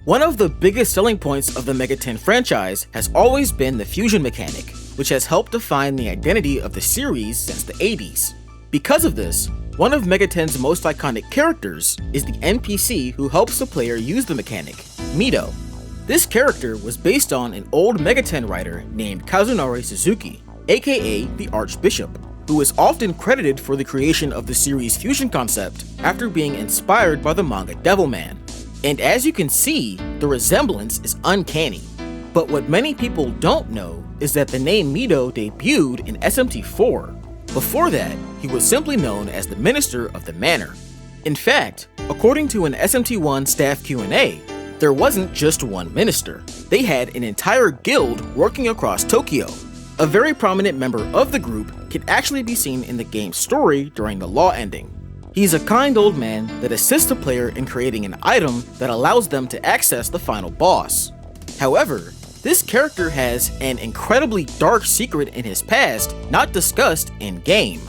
One of the biggest selling points of the Mega 10 franchise has always been the fusion mechanic, which has helped define the identity of the series since the 80s. Because of this, one of Mega 10's most iconic characters is the NPC who helps the player use the mechanic, Mido. This character was based on an old Mega 10 writer named Kazunori Suzuki, aka the Archbishop, who is often credited for the creation of the series' fusion concept after being inspired by the manga Devilman. And as you can see, the resemblance is uncanny. But what many people don't know is that the name Mido debuted in SMT4. Before that, he was simply known as the Minister of the Manor. In fact, according to an SMT1 staff Q&A, there wasn't just one minister. They had an entire guild working across Tokyo. A very prominent member of the group can actually be seen in the game's story during the law ending. He's a kind old man that assists the player in creating an item that allows them to access the final boss. However, this character has an incredibly dark secret in his past not discussed in-game.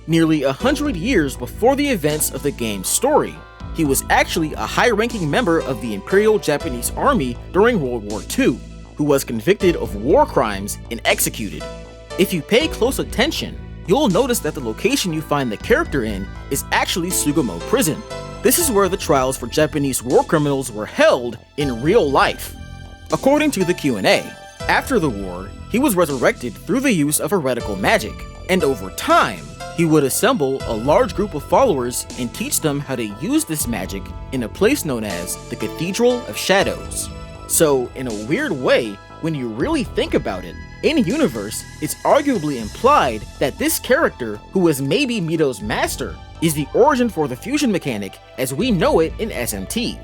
Nearly 100 years before the events of the game's story, he was actually a high-ranking member of the Imperial Japanese Army during World War II, who was convicted of war crimes and executed. If you pay close attention, you'll notice that the location you find the character in is actually Sugamo Prison. This is where the trials for Japanese war criminals were held in real life. According to the Q&A, after the war, he was resurrected through the use of heretical magic, and over time, he would assemble a large group of followers and teach them how to use this magic in a place known as the Cathedral of Shadows. So, in a weird way, when you really think about it, in-universe, it's arguably implied that this character, who was maybe Mido's master, is the origin for the fusion mechanic as we know it in SMT.